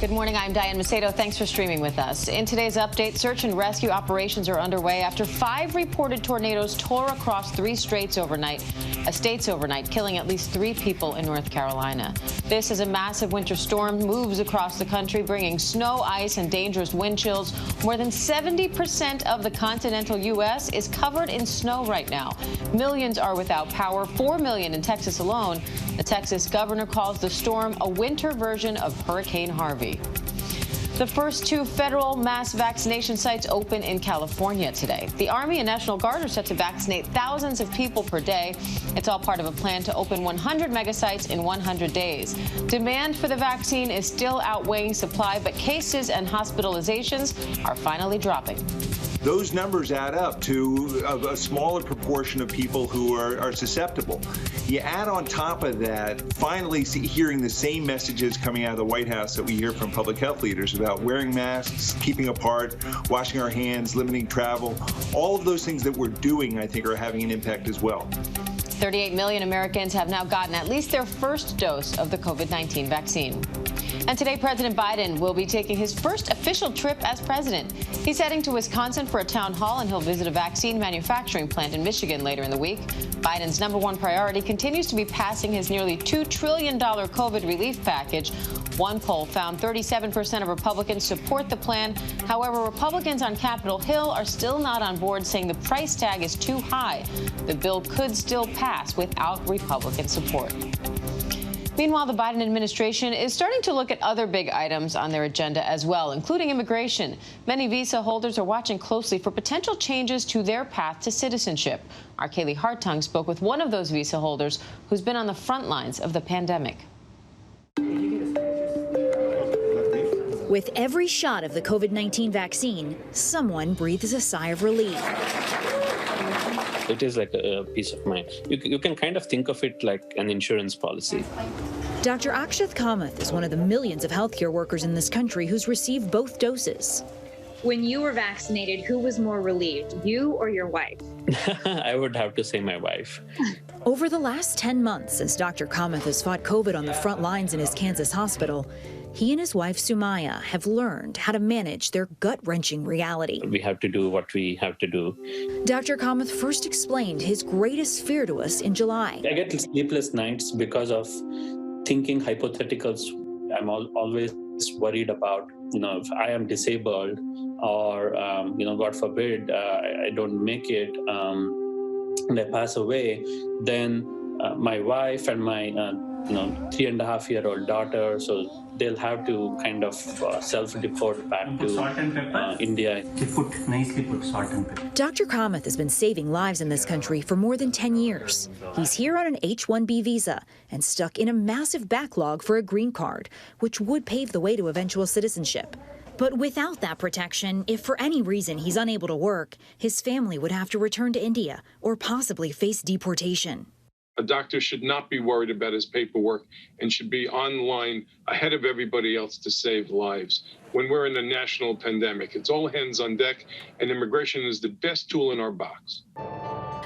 Good morning, I'm Diane Macedo. Thanks for streaming with us. In today's update, search and rescue operations are underway after 5 reported tornadoes tore across 3 states overnight, killing at least 3 people in North Carolina. This is a massive winter storm moves across the country, bringing snow, ice, and dangerous wind chills. More than 70% of the continental U.S. is covered in snow right now. Millions are without power, 4 million in Texas alone. The Texas governor calls the storm a winter version of Hurricane Harvey. The first 2 federal mass vaccination sites open in California today. The Army and National Guard are set to vaccinate thousands of people per day. It's all part of a plan to open 100 mega sites in 100 days. Demand for the vaccine is still outweighing supply, but cases and hospitalizations are finally dropping. Those numbers add up to a smaller proportion of people who are susceptible. You add on top of that, finally hearing the same messages coming out of the White House that we hear from public health leaders about wearing masks, keeping apart, washing our hands, limiting travel. All of those things that we're doing, I think, are having an impact as well. 38 million Americans have now gotten at least their first dose of the COVID-19 vaccine. And today, President Biden will be taking his first official trip as president. He's heading to Wisconsin for a town hall, and he'll visit a vaccine manufacturing plant in Michigan later in the week. Biden's #1 priority continues to be passing his nearly $2 trillion COVID relief package. One poll found 37% of Republicans support the plan. However, Republicans on Capitol Hill are still not on board, saying the price tag is too high. The bill could still pass without Republican support. Meanwhile, the Biden administration is starting to look at other big items on their agenda as well, including immigration. Many visa holders are watching closely for potential changes to their path to citizenship. Our Kaylee Hartung spoke with one of those visa holders who's been on the front lines of the pandemic. With every shot of the COVID-19 vaccine, someone breathes a sigh of relief. It is like a peace of mind. You can kind of think of it like an insurance policy. Dr. Akshat Kamath is one of the millions of healthcare workers in this country who's received both doses. When you were vaccinated, who was more relieved, you or your wife? I would have to say my wife. Over the last 10 months, as Dr. Kamath has fought COVID on the front lines in his Kansas hospital, he and his wife, Sumaya, have learned how to manage their gut-wrenching reality. We have to do what we have to do. Dr. Kamath first explained his greatest fear to us in July. I get sleepless nights because of thinking hypotheticals. I'm always worried about, if I am disabled or, God forbid, I don't make it and I pass away, then my wife and my 3.5-year-old daughter, so they'll have to kind of self-deport back to India. Nicely put salt and pepper. Dr. Kamath has been saving lives in this country for more than 10 years. He's here on an H-1B visa and stuck in a massive backlog for a green card, which would pave the way to eventual citizenship. But without that protection, if for any reason he's unable to work, his family would have to return to India or possibly face deportation. A doctor should not be worried about his paperwork and should be online ahead of everybody else to save lives. When we're in a national pandemic, it's all hands on deck, and immigration is the best tool in our box.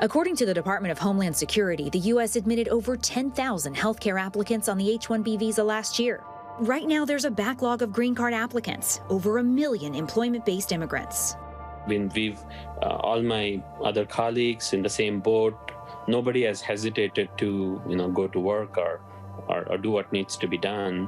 According to the Department of Homeland Security, the U.S. admitted over 10,000 healthcare applicants on the H-1B visa last year. Right now, there's a backlog of green card applicants, over 1 million employment-based immigrants. We've all my other colleagues in the same boat. Nobody has hesitated to, go to work or do what needs to be done,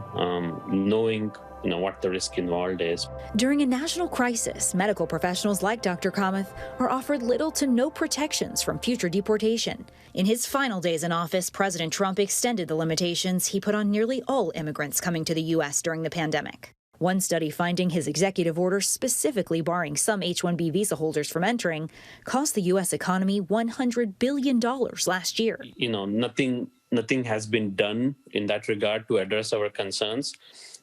knowing, what the risk involved is. During a national crisis, medical professionals like Dr. Kamath are offered little to no protections from future deportation. In his final days in office, President Trump extended the limitations he put on nearly all immigrants coming to the U.S. during the pandemic. One study finding his executive order specifically barring some H-1B visa holders from entering cost the U.S. economy $100 billion last year. Nothing has been done in that regard to address our concerns.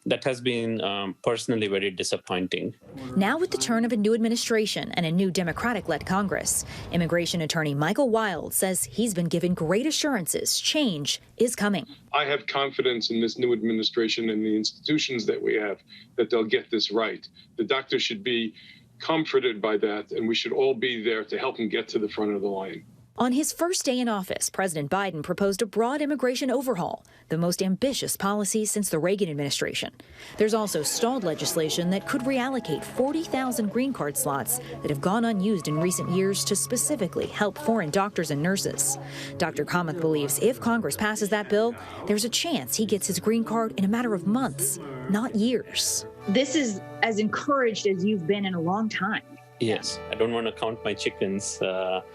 That has been personally very disappointing. Now with the turn of a new administration and a new Democratic-led Congress, immigration attorney Michael Wild says he's been given great assurances change is coming. I have confidence in this new administration and the institutions that we have that they'll get this right. The doctors should be comforted by that, and we should all be there to help them get to the front of the line. On his first day in office, President Biden proposed a broad immigration overhaul, the most ambitious policy since the Reagan administration. There's also stalled legislation that could reallocate 40,000 green card slots that have gone unused in recent years to specifically help foreign doctors and nurses. Dr. Kamath believes if Congress passes that bill, there's a chance he gets his green card in a matter of months, not years. This is as encouraged as you've been in a long time. Yes, I don't want to count my chickens, but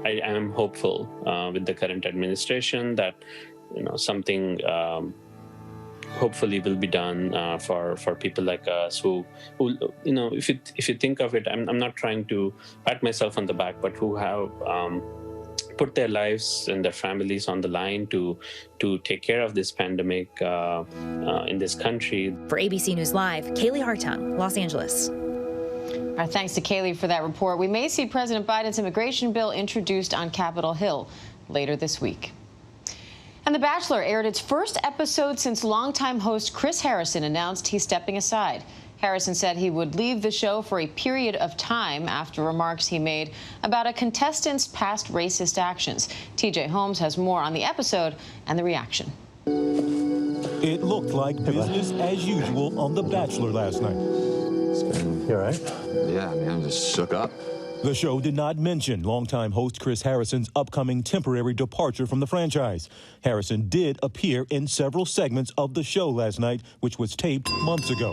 I am hopeful with the current administration that something hopefully will be done for people like us who if you think of it, I'm not trying to pat myself on the back, but who have put their lives and their families on the line to take care of this pandemic in this country. For ABC News Live, Kaylee Hartung, Los Angeles. Our thanks to Kaylee for that report. We may see President Biden's immigration bill introduced on Capitol Hill later this week. And The Bachelor aired its first episode since longtime host Chris Harrison announced he's stepping aside. Harrison said he would leave the show for a period of time after remarks he made about a contestant's past racist actions. TJ Holmes has more on the episode and the reaction. It looked like business as usual on The Bachelor last night. You all right? Yeah, man, I'm just shook up. The show did not mention longtime host Chris Harrison's upcoming temporary departure from the franchise. Harrison did appear in several segments of the show last night, which was taped months ago.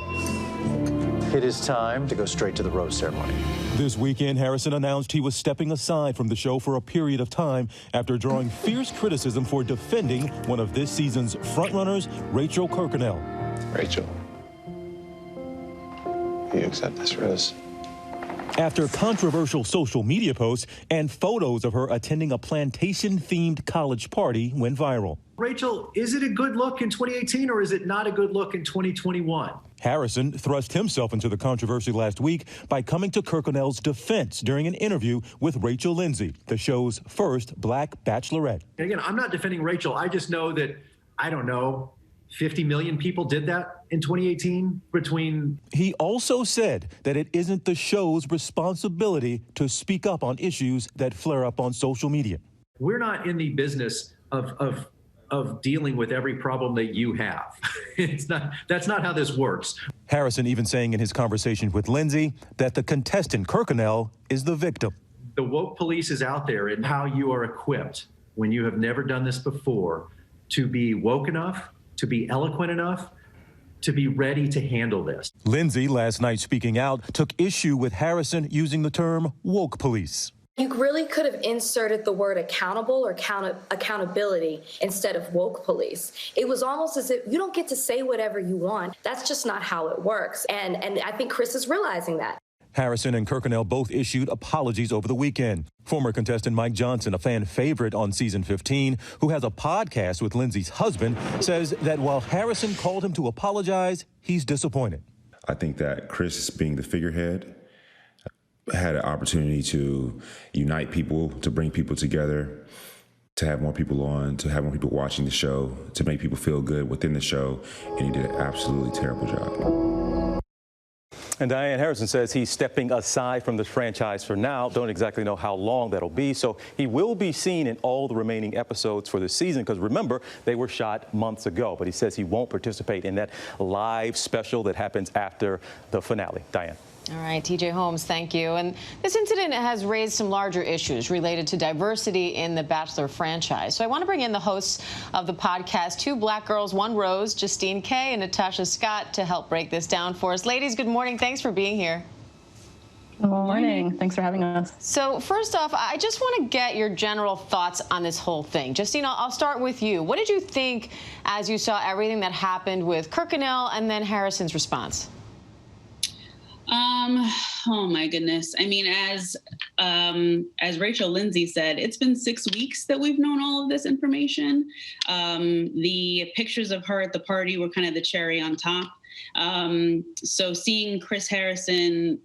It is time to go straight to the rose ceremony. This weekend, Harrison announced he was stepping aside from the show for a period of time after drawing fierce criticism for defending one of this season's frontrunners, Rachel Kirkconnell. Rachel, you accept this rose? After controversial social media posts and photos of her attending a plantation-themed college party went viral. Rachel, is it a good look in 2018 or is it not a good look in 2021? Harrison thrust himself into the controversy last week by coming to Kirkconnell's defense during an interview with Rachel Lindsay, the show's first black bachelorette. And again, I'm not defending Rachel. I just know that, I don't know, 50 million people did that in 2018 between... He also said that it isn't the show's responsibility to speak up on issues that flare up on social media. We're not in the business of dealing with every problem that you have. That's not how this works. Harrison even saying in his conversation with Lindsay that the contestant Kirkconnell is the victim. The woke police is out there, and how you are equipped when you have never done this before to be woke enough, to be eloquent enough, to be ready to handle this. Lindsay, last night speaking out, took issue with Harrison using the term woke police. You really could have inserted the word accountable or accountability instead of woke police. It was almost as if you don't get to say whatever you want. That's just not how it works. And I think Chris is realizing that. Harrison and Kirkconnell both issued apologies over the weekend. Former contestant Mike Johnson, a fan favorite on season 15, who has a podcast with Lindsay's husband, says that while Harrison called him to apologize, he's disappointed. I think that Chris, being the figurehead, had an opportunity to unite people, to bring people together, to have more people on, to have more people watching the show, to make people feel good within the show, and he did an absolutely terrible job. And Diane, Harrison says he's stepping aside from this franchise for now. Don't exactly know how long that'll be. So he will be seen in all the remaining episodes for the season because remember, they were shot months ago. But he says he won't participate in that live special that happens after the finale. Diane. All right, TJ Holmes, thank you. And this incident has raised some larger issues related to diversity in the Bachelor franchise. So I want to bring in the hosts of the podcast, two black girls, one rose, Justine Kay and Natasha Scott, to help break this down for us. Ladies, good morning. Thanks for being here. Good morning. Thanks for having us. So first off, I just want to get your general thoughts on this whole thing. Justine, I'll start with you. What did you think as you saw everything that happened with Kirkconnell and then Harrison's response? Oh my goodness. I mean, as Rachel Lindsay said, it's been 6 weeks that we've known all of this information. The pictures of her at the party were kind of the cherry on top. So seeing Chris Harrison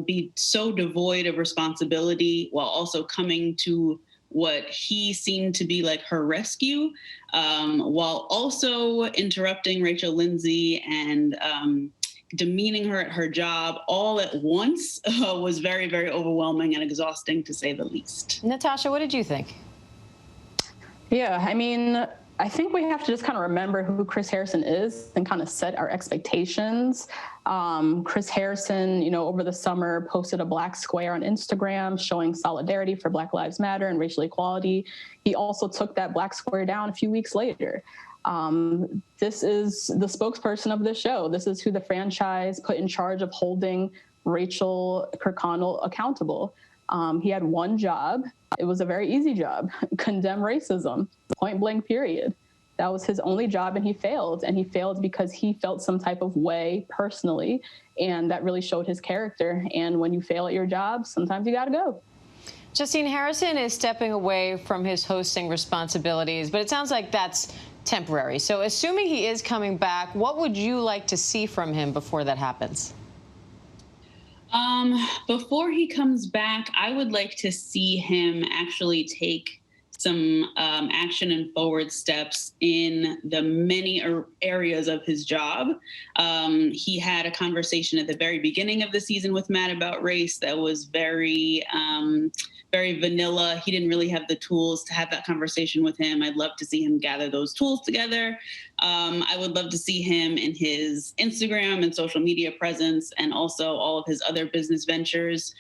be so devoid of responsibility while also coming to what he seemed to be like her rescue, while also interrupting Rachel Lindsay and demeaning her at her job all at once was very, very overwhelming and exhausting, to say the least. Natasha, what did you think? Yeah, I mean, I think we have to just kind of remember who Chris Harrison is and kind of set our expectations. Chris Harrison, you know, over the summer posted a black square on Instagram showing solidarity for Black Lives Matter and racial equality. He also took that black square down a few weeks later. This is the spokesperson of this show. This is who the franchise put in charge of holding Rachel Kirkconnell accountable. He had one job. It was a very easy job: condemn racism, point blank, period. That was his only job, and he failed. And he failed because he felt some type of way personally, and that really showed his character. And when you fail at your job, sometimes you got to go. Justine, Harrison is stepping away from his hosting responsibilities, but it sounds like that's temporary. So assuming he is coming back, what would you like to see from him before that happens? Before he comes back, I would like to see him actually take some action and forward steps in the many areas of his job. He had a conversation at the very beginning of the season with Matt about race that was very vanilla. He didn't really have the tools to have that conversation with him. I'd love to see him gather those tools together. I would love to see him in his Instagram and social media presence, and also all of his other business ventures,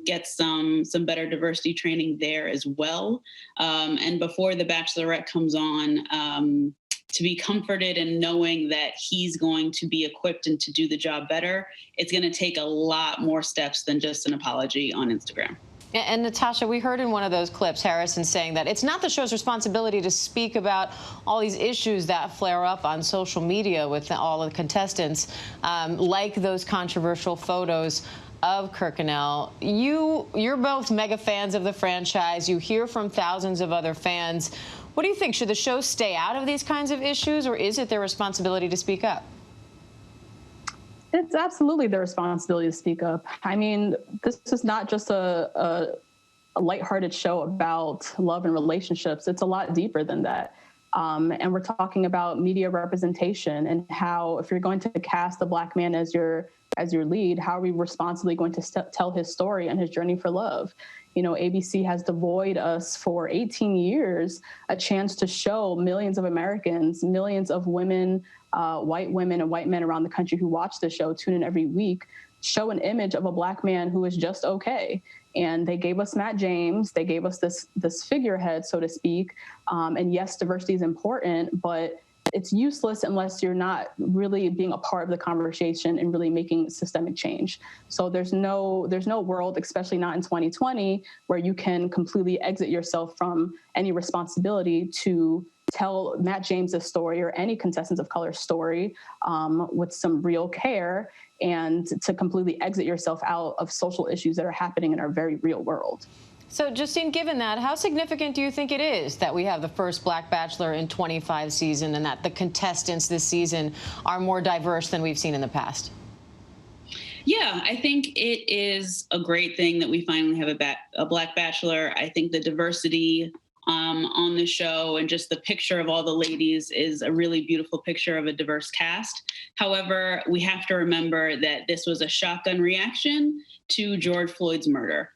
get some better diversity training there as well. And before The Bachelorette comes on, to be comforted in knowing that he's going to be equipped and to do the job better, it's going to take a lot more steps than just an apology on Instagram. And Natasha, we heard in one of those clips Harrison saying that it's not the show's responsibility to speak about all these issues that flare up on social media with all of the contestants, like those controversial photos of Kirkconnell. You're both mega fans of the franchise. You hear from thousands of other fans. What do you think? Should the show stay out of these kinds of issues, or is it their responsibility to speak up? It's absolutely their responsibility to speak up. I mean, this is not just a lighthearted show about love and relationships. It's a lot deeper than that. And we're talking about media representation and how, if you're going to cast a Black man as your lead, how are we responsibly going to tell his story and his journey for love? You know, ABC has devoid us for 18 years a chance to show millions of Americans, millions of women, white women and white men around the country who watch the show, tune in every week, show an image of a Black man who is just okay. And they gave us Matt James. They gave us this figurehead, so to speak. And yes, diversity is important, but it's useless unless you're not really being a part of the conversation and really making systemic change. So there's no world, especially not in 2020, where you can completely exit yourself from any responsibility to tell Matt James's story or any contestants of color story with some real care, and to completely exit yourself out of social issues that are happening in our very real world. So, Justine, given that, how significant do you think it is that we have the first Black Bachelor in 25 seasons and that the contestants this season are more diverse than we've seen in the past? Yeah, I think it is a great thing that we finally have a Black Bachelor. I think the diversity on the show and just the picture of all the ladies is a really beautiful picture of a diverse cast. However, we have to remember that this was a shotgun reaction to George Floyd's murder.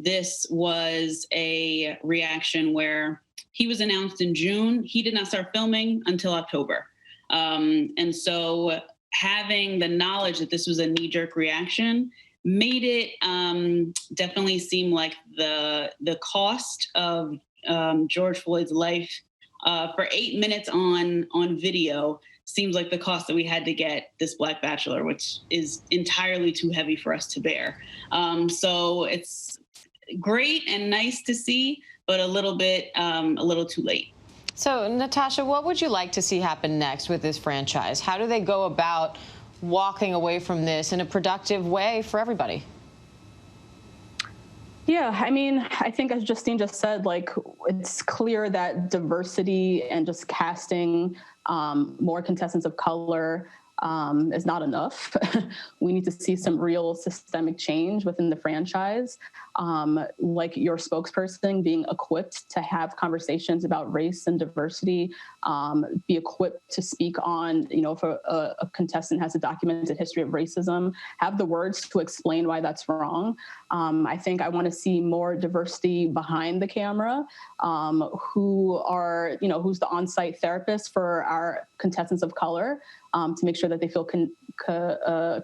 This was a reaction where he was announced in June. He did not start filming until October. And so having the knowledge that this was a knee-jerk reaction made it definitely seem like the cost of George Floyd's life for 8 minutes on video seems like the cost that we had to get this Black Bachelor, which is entirely too heavy for us to bear. So it's great and nice to see, but a little too late. So, Natasha, what would you like to see happen next with this franchise? How do they go about walking away from this in a productive way for everybody? Yeah, I mean, I think as Justine just said, like, it's clear that diversity and just casting more contestants of color is not enough. We need to see some real systemic change within the franchise, like your spokesperson being equipped to have conversations about race and diversity, be equipped to speak on, if a contestant has a documented history of racism, have the words to explain why that's wrong. I think I want to see more diversity behind the camera, who's the on-site therapist for our contestants of color, to make sure that they feel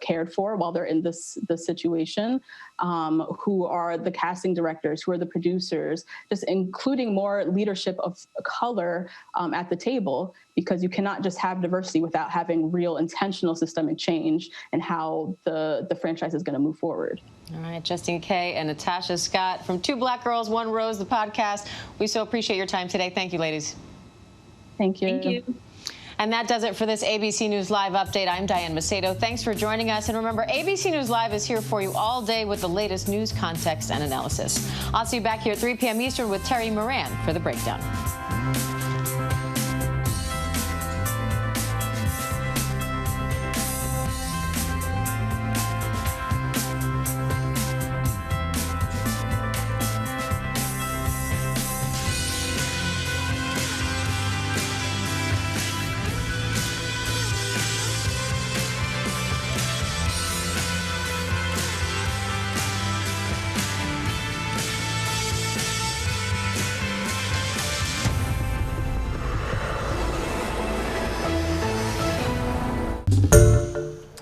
cared for while they're in this situation, who are the casting directors, who are the producers, just including more leadership of color at the table, because you cannot just have diversity without having real intentional systemic change and how the franchise is going to move forward. All right, Justine Kay and Natasha Scott from Two Black Girls, One Rose, the podcast. We so appreciate your time today. Thank you, ladies. Thank you. Thank you. And that does it for this ABC News Live update. I'm Diane Macedo. Thanks for joining us. And remember, ABC News Live is here for you all day with the latest news, context, and analysis. I'll see you back here at 3 p.m. Eastern with Terry Moran for The Breakdown.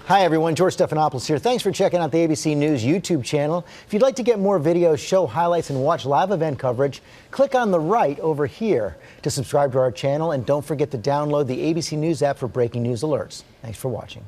Hi everyone, George Stephanopoulos here. Thanks for checking out the ABC News YouTube channel. If you'd like to get more videos, show highlights, and watch live event coverage, click on the right over here to subscribe to our channel, and don't forget to download the ABC News app for breaking news alerts. Thanks for watching.